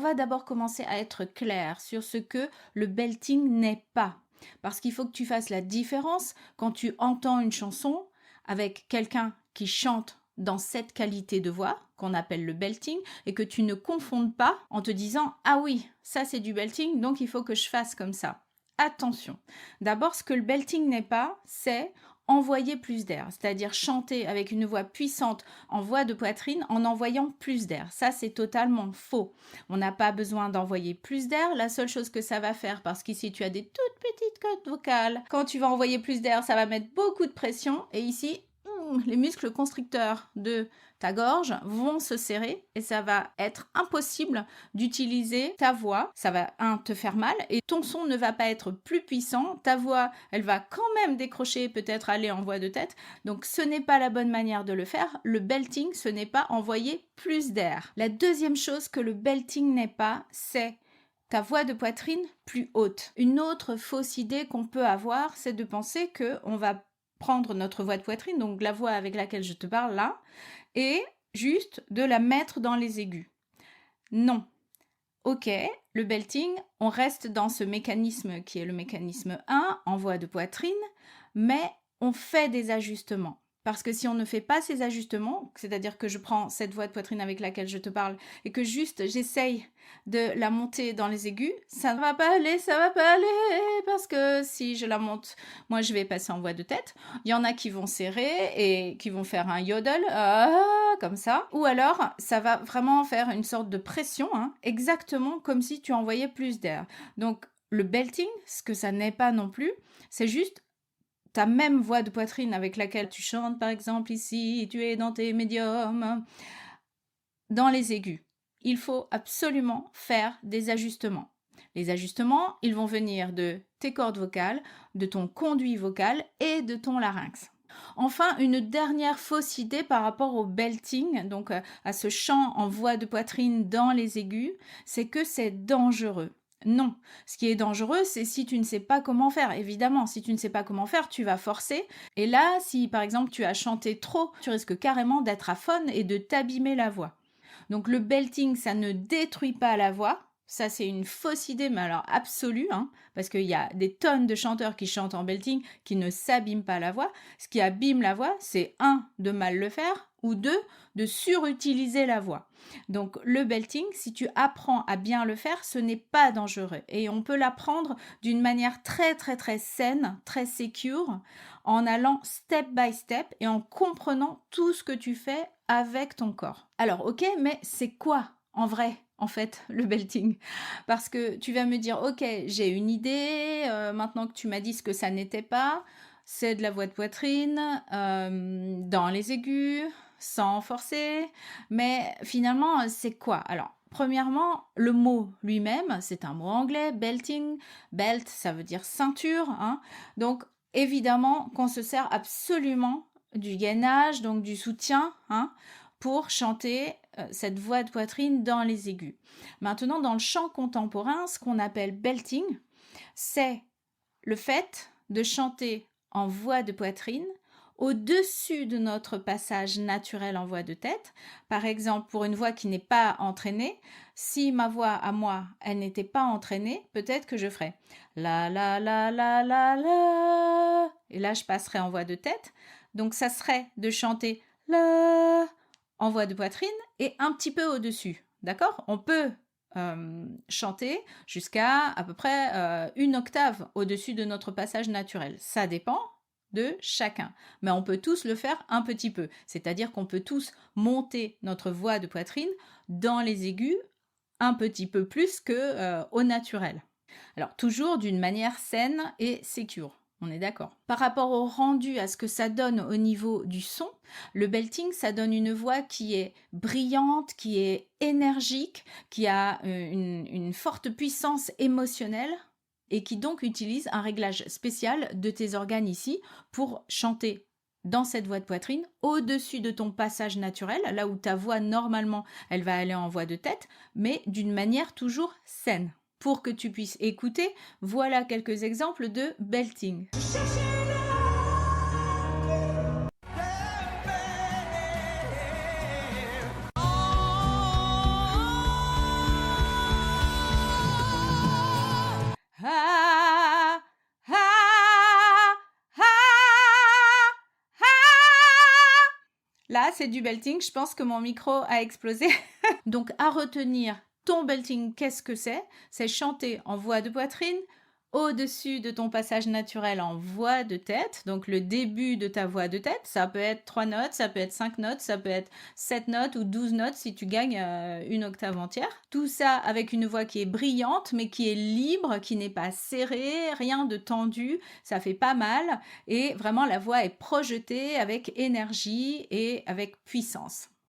va d'abord commencer à être clair sur ce que le belting n'est pas. Parce qu'il faut que tu fasses la différence quand tu entends une chanson avec quelqu'un qui chante dans cette qualité de voix, qu'on appelle le belting, et que tu ne confondes pas en te disant « Ah oui, ça c'est du belting, donc il faut que je fasse comme ça ». Attention, d'abord ce que le belting n'est pas, c'est envoyer plus d'air, c'est-à-dire chanter avec une voix puissante en voix de poitrine en envoyant plus d'air. Ça, c'est totalement faux. On n'a pas besoin d'envoyer plus d'air. La seule chose que ça va faire, parce qu'ici, tu as des toutes petites cordes vocales, quand tu vas envoyer plus d'air, ça va mettre beaucoup de pression. Et ici, les muscles constricteurs de ta gorge vont se serrer et ça va être impossible d'utiliser ta voix. Ça va, te faire mal et ton son ne va pas être plus puissant. Ta voix, elle va quand même décrocher, peut-être aller en voix de tête. Donc, ce n'est pas la bonne manière de le faire. Le belting, ce n'est pas envoyer plus d'air. La deuxième chose que le belting n'est pas, c'est ta voix de poitrine plus haute. Une autre fausse idée qu'on peut avoir, c'est de penser qu'on va prendre notre voix de poitrine, donc la voix avec laquelle je te parle là, et juste de la mettre dans les aigus. Non. Ok, le belting, on reste dans ce mécanisme qui est le mécanisme 1, en voix de poitrine, mais on fait des ajustements. Parce que si on ne fait pas ces ajustements, c'est-à-dire que je prends cette voix de poitrine avec laquelle je te parle et que juste j'essaye de la monter dans les aigus, ça ne va pas aller, parce que si je la monte, moi je vais passer en voix de tête. Il y en a qui vont serrer et qui vont faire un yodel, comme ça. Ou alors, ça va vraiment faire une sorte de pression, exactement comme si tu envoyais plus d'air. Donc, le belting, ce que ça n'est pas non plus, c'est juste ta même voix de poitrine avec laquelle tu chantes, par exemple ici, tu es dans tes médiums, dans les aigus. Il faut absolument faire des ajustements. Les ajustements, ils vont venir de tes cordes vocales, de ton conduit vocal et de ton larynx. Enfin, une dernière fausse idée par rapport au belting, donc à ce chant en voix de poitrine dans les aigus, c'est que c'est dangereux. Non, ce qui est dangereux, c'est si tu ne sais pas comment faire. Évidemment, si tu ne sais pas comment faire, tu vas forcer. Et là, si par exemple tu as chanté trop, tu risques carrément d'être aphone et de t'abîmer la voix. Donc le belting, ça ne détruit pas la voix. Ça, c'est une fausse idée, mais alors absolue, parce qu'il y a des tonnes de chanteurs qui chantent en belting qui ne s'abîment pas la voix. Ce qui abîme la voix, c'est 1, de mal le faire, ou 2, de surutiliser la voix. Donc le belting, si tu apprends à bien le faire, ce n'est pas dangereux. Et on peut l'apprendre d'une manière très très très saine, très secure, en allant step by step et en comprenant tout ce que tu fais avec ton corps. Alors ok, mais c'est quoi en vrai, en fait, le belting? Parce que tu vas me dire, ok, j'ai une idée, maintenant que tu m'as dit ce que ça n'était pas, c'est de la voix de poitrine, dans les aigus, sans forcer, mais finalement, c'est quoi? Alors, premièrement, le mot lui-même, c'est un mot anglais, belting. Belt, ça veut dire ceinture, donc évidemment qu'on se sert absolument du gainage, donc du soutien, pour chanter cette voix de poitrine dans les aigus. Maintenant, dans le chant contemporain, ce qu'on appelle belting, c'est le fait de chanter en voix de poitrine au-dessus de notre passage naturel en voix de tête. Par exemple, pour une voix qui n'est pas entraînée, si ma voix à moi, elle n'était pas entraînée, peut-être que je ferais la la la la la la, et là je passerai en voix de tête. Donc ça serait de chanter la en voix de poitrine et un petit peu au-dessus. D'accord? On peut chanter jusqu'à à peu près une octave au-dessus de notre passage naturel. Ça dépend de chacun. Mais on peut tous le faire un petit peu. C'est-à-dire qu'on peut tous monter notre voix de poitrine dans les aigus un petit peu plus que au naturel. Alors, toujours d'une manière saine et sécure. On est d'accord. Par rapport au rendu, à ce que ça donne au niveau du son, le belting, ça donne une voix qui est brillante, qui est énergique, qui a une forte puissance émotionnelle et qui donc utilise un réglage spécial de tes organes ici pour chanter dans cette voix de poitrine au-dessus de ton passage naturel, là où ta voix normalement elle va aller en voix de tête, mais d'une manière toujours saine. Pour que tu puisses écouter, voilà quelques exemples de belting. Là, c'est du belting. Je pense que mon micro a explosé. Donc, à retenir, ton belting, qu'est-ce que c'est? C'est chanter en voix de poitrine, au-dessus de ton passage naturel en voix de tête, donc le début de ta voix de tête, ça peut être 3 notes, ça peut être 5 notes, ça peut être 7 notes ou 12 notes si tu gagnes une octave entière. Tout ça avec une voix qui est brillante mais qui est libre, qui n'est pas serrée, rien de tendu, ça fait pas mal et vraiment la voix est projetée avec énergie et avec puissance.